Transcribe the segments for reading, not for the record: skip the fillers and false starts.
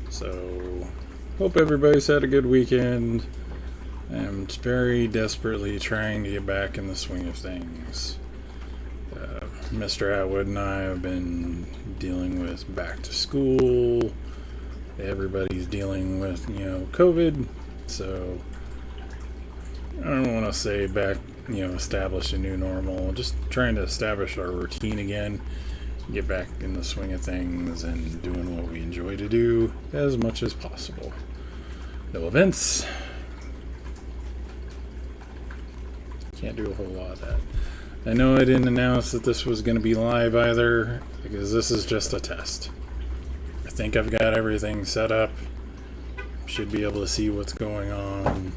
So, hope everybody's had a good weekend. I'm very desperately trying to get back in the swing of things. Mr. Atwood and I have been dealing with back to school. Everybody's dealing with, COVID. So, I don't want to say back, establish a new normal. Just trying to establish our routine again. Get back in the swing of things and doing what we enjoy to do as much as possible. No events. Can't do a whole lot of that. I know I didn't announce that this was going to be live either, because this is just a test. I think I've got everything set up. Should be able to see what's going on.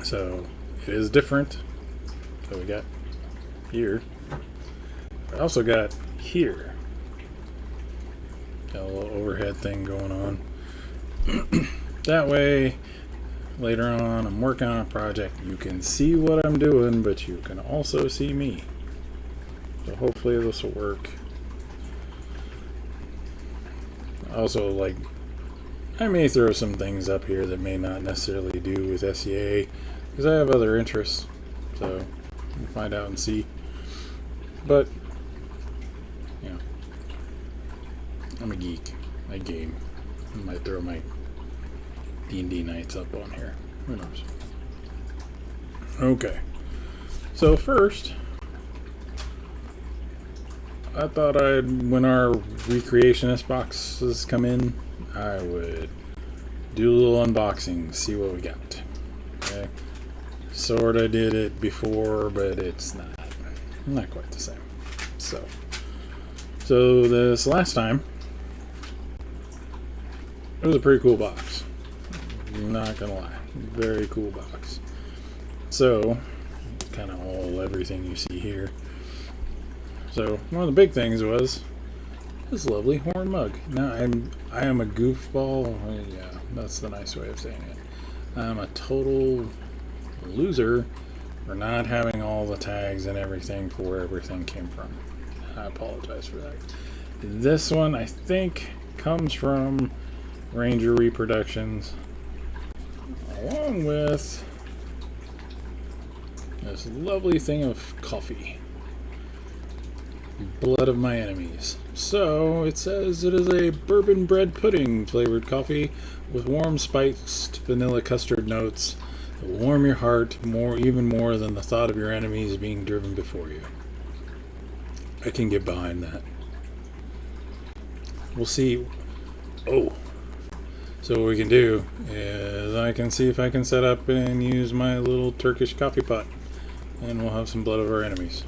So, it is different. So we got here. I also got here. Got a little overhead thing going on. That way, later on, I'm working on a project. You can see what I'm doing, but you can also see me. So hopefully this will work. Also, I may throw some things up here that may not necessarily do with SEA, because I have other interests. So, we'll find out and see. But, I'm a geek. I game. I might throw my D&D nights up on here. Who knows? Okay. So first, I thought when our recreationist boxes come in, I would do a little unboxing, see what we got. Okay. Sorta did it before, but it's not quite the same. So this last time, it was a pretty cool box. I'm not gonna lie. Very cool box. So, kind of everything you see here. So, one of the big things was this lovely horn mug. Now, I am a goofball. Yeah, that's the nice way of saying it. I'm a total loser for not having all the tags and everything for where everything came from. I apologize for that. This one, I think, comes from Ranger Reproductions, along with this lovely thing of coffee. Blood of my enemies. So it says it is a bourbon bread pudding flavored coffee with warm spiced vanilla custard notes that warm your heart even more than the thought of your enemies being driven before you. I can get behind that. We'll see. So what we can do is I can see if I can set up and use my little Turkish coffee pot, and we'll have some blood of our enemies.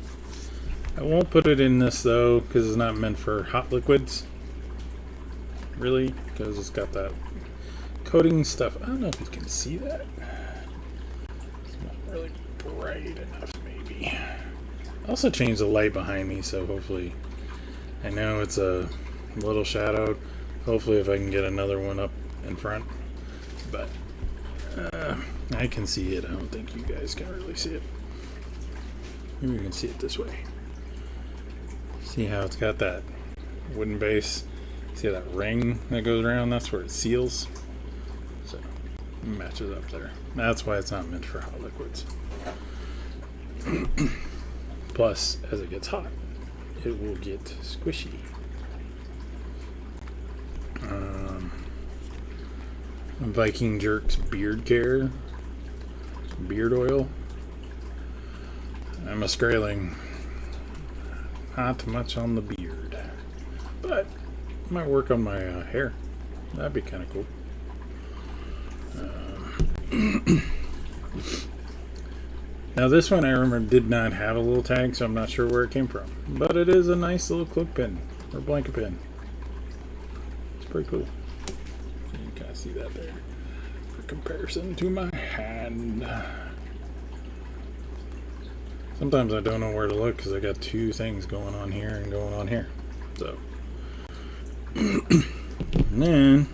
I won't put it in this though, because it's not meant for hot liquids. Really, because it's got that coating stuff. I don't know if you can see that. It's not really bright enough, maybe. I also changed the light behind me, so hopefully, I know it's a little shadowed. Hopefully, if I can get another one up in front, but I can see it. I don't think you guys can really see it. Maybe you can see it this way. See how it's got that wooden base? See that ring that goes around? That's where it seals. So it matches up there. That's why it's not meant for hot liquids. Plus, as it gets hot, it will get squishy. Viking Jerks Beard Care. Beard oil. I'm a Skraeling. Not much on the beard. But might work on my hair. That'd be kind of cool. Now this one I remember did not have a little tag, so I'm not sure where it came from. But it is a nice little clip pin. Or blanket pin. It's pretty cool. You can kind of see that there. For comparison to my hand. Sometimes I don't know where to look because I got two things going on here and going on here. So. And then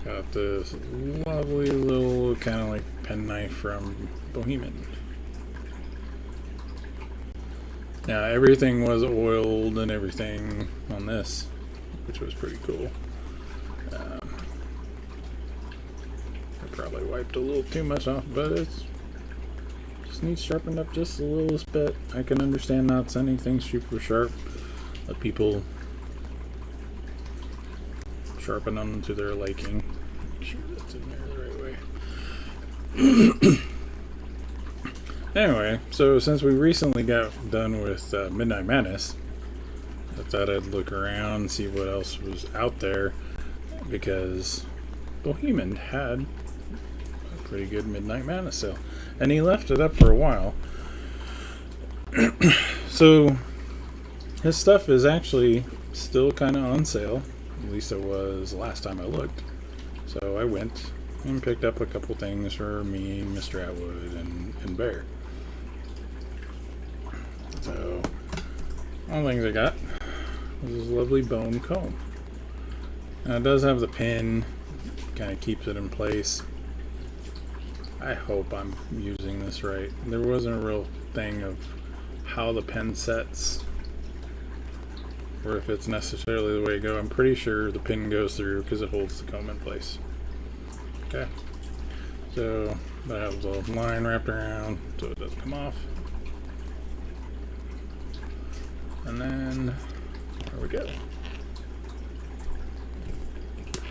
got this lovely little kind of like penknife from Bohemian. Now everything was oiled and everything on this, which was pretty cool. I probably wiped a little too much off, but it's just needs sharpened up just a little bit. I can understand not sending things super sharp. Let people sharpen them to their liking. Make sure that's in there the right way. Anyway, so since we recently got done with Midnight Madness, I thought I'd look around and see what else was out there, because Bohemian had a pretty good Midnight Madness sale, and he left it up for a while. So his stuff is actually still kind of on sale. At least it was last time I looked. So I went and picked up a couple things for me, Mr. Atwood, and Bear. So, one of the things I got was this lovely bone comb. Now it does have the pin, kind of keeps it in place. I hope I'm using this right. There wasn't a real thing of how the pin sets, or if it's necessarily the way to go. I'm pretty sure the pin goes through because it holds the comb in place. Okay, so that has a line wrapped around so it doesn't come off. And then, there we go.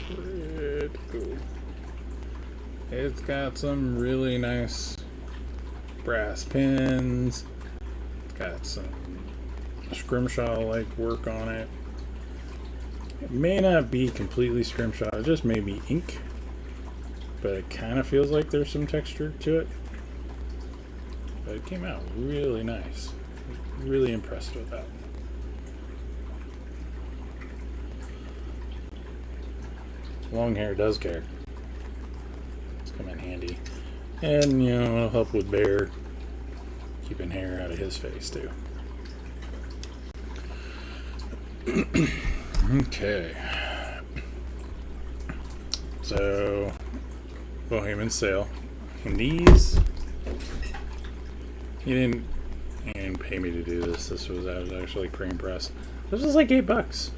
Pretty cool. It's got some really nice brass pins. It's got some scrimshaw-like work on it. It may not be completely scrimshaw, it just may be ink. But it kind of feels like there's some texture to it. But it came out really nice. Really impressed with that. Long hair does care. It's come in handy. And, you know, it'll help with Bear keeping hair out of his face, too. Okay. So, Bohemian sale. And these, he didn't pay me to do this. I was actually pretty impressed. This was like $8.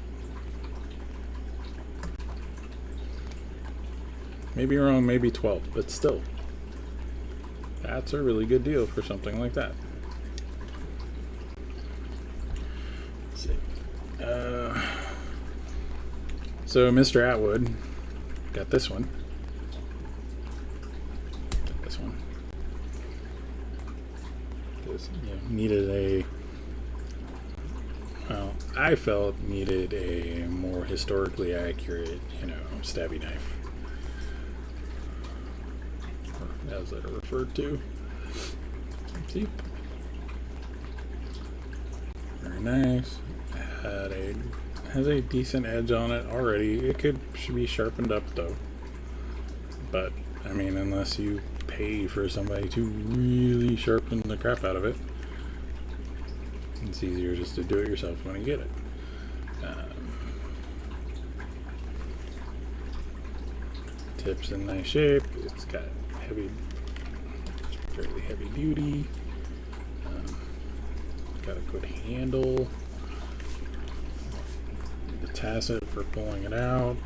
Maybe wrong, maybe 12, but still, that's a really good deal for something like that. Let's see. So Mr. Atwood got this one. This one. This, needed a. Well, I felt needed a more historically accurate, stabby knife. As they're referred to. See? Very nice. Has a decent edge on it already. It should be sharpened up though. But I mean, unless you pay for somebody to really sharpen the crap out of it, it's easier just to do it yourself when you get it. Tip's in nice shape. It's got fairly heavy duty. Got a good handle. The tasset for pulling it out.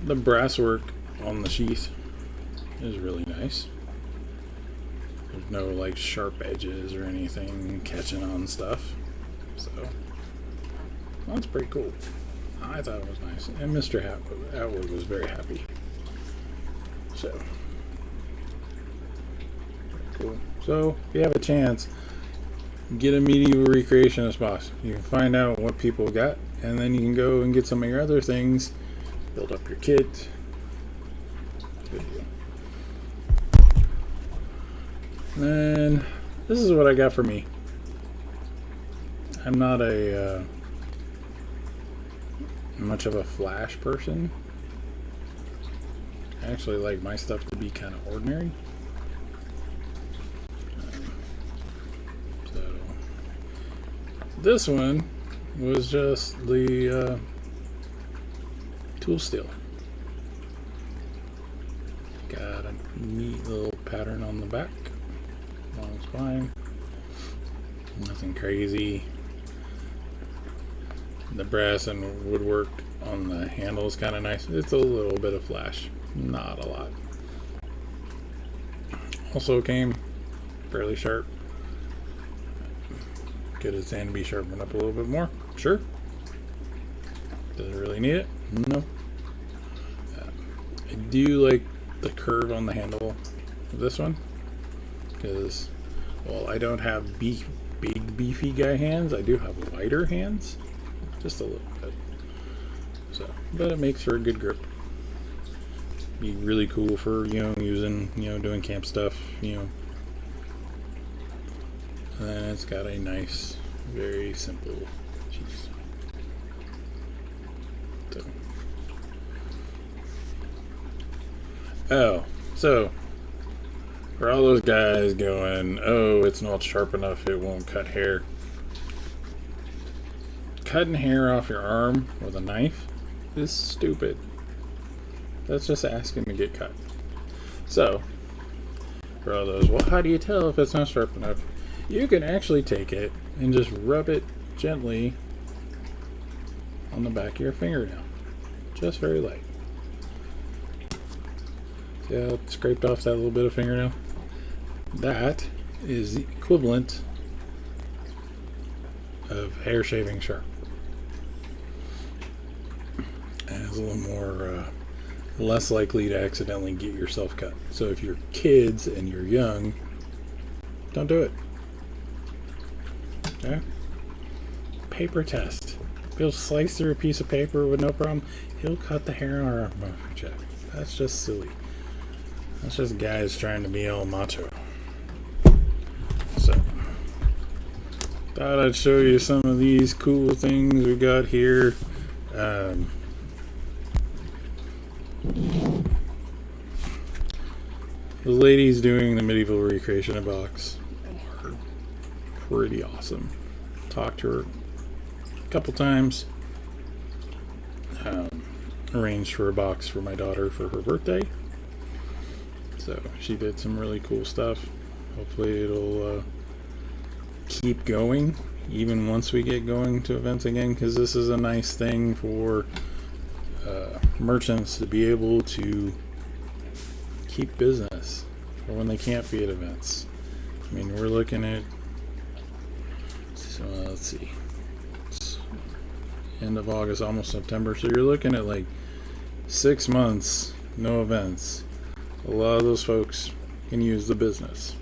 The brass work on the sheath is really nice. There's no like sharp edges or anything catching on stuff. So that's pretty cool. I thought it was nice. And Mr. Atwood was very happy. So cool. So if you have a chance, get a medieval recreationist box. You can find out what people got, and then you can go and get some of your other things, build up your kit. Good deal. And this is what I got for me. I'm not a much of a Flash person. I actually like my stuff to be kind of ordinary. So this one was just the tool steel. Got a neat little pattern on the back, long spine. Nothing crazy. The brass and woodwork on the handle is kind of nice. It's a little bit of flash, not a lot. Also came fairly sharp. Get his hand to be sharpened up a little bit more. Sure. Does it really need it? No. I do like the curve on the handle of this one because, well, I don't have big beefy guy hands. I do have wider hands, just a little bit. So, but it makes for a good grip. Be really cool for, using, doing camp stuff, And then it's got a nice, very simple cheese. So for all those guys going, oh, it's not sharp enough, it won't cut hair. Cutting hair off your arm with a knife is stupid. That's just asking to get cut. So, for all those, well, how do you tell if it's not sharp enough? You can actually take it and just rub it gently on the back of your fingernail. Just very light. See how it scraped off that little bit of fingernail? That is the equivalent of hair shaving sharp. And it's a little more less likely to accidentally get yourself cut. So if you're kids and you're young, don't do it. Okay? Paper test. He'll slice through a piece of paper with no problem. He'll cut the hair on our arm off your chest. That's just silly. That's just guys trying to be all macho. So, thought I'd show you some of these cool things we got here. The ladies doing the medieval recreation of box are pretty awesome. Talked to her a couple times. Arranged for a box for my daughter for her birthday. So she did some really cool stuff. Hopefully it'll keep going even once we get going to events again, because this is a nice thing for merchants to be able to keep business for when they can't be at events. I mean, we're looking at, so let's see, it's end of August, almost September, so you're looking at like 6 months, no events. A lot of those folks can use the business.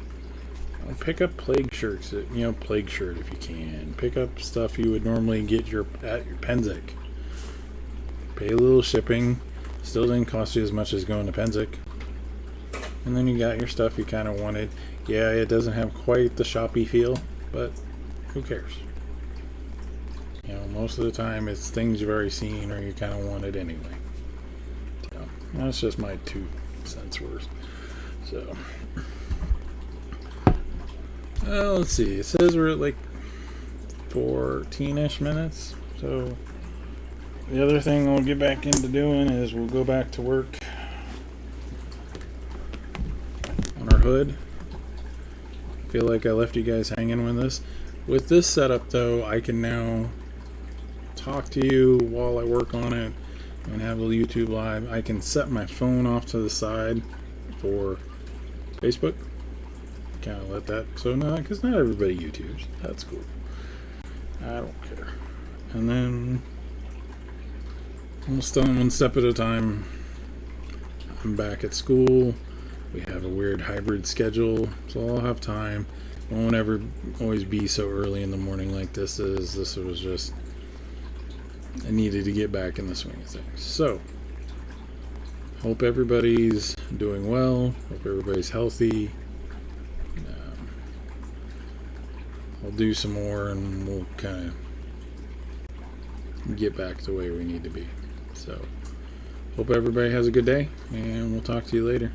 Pick up plague shirts, plague shirt if you can. Pick up stuff you would normally get at your Pennsic. Pay a little shipping. Still didn't cost you as much as going to Pennsic. And then you got your stuff you kind of wanted. Yeah, it doesn't have quite the shoppy feel, but who cares? Most of the time it's things you've already seen or you kind of wanted anyway. So, that's just my 2 cents worth. So, let's see. It says we're at like 14-ish minutes. So, the other thing we'll get back into doing is we'll go back to work on our hood. I feel like I left you guys hanging with this. With this setup, though, I can now talk to you while I work on it and have a YouTube live. I can set my phone off to the side for Facebook. Kind of let that, so not, because not everybody YouTubes. That's cool. I don't care. And then almost done one step at a time. I'm back at school. We have a weird hybrid schedule, so I'll have time. Won't ever always be so early in the morning like this is. This was just, I needed to get back in the swing of things. So, hope everybody's doing well. Hope everybody's healthy. I'll do some more and we'll kind of get back to where we need to be. So, hope everybody has a good day and we'll talk to you later.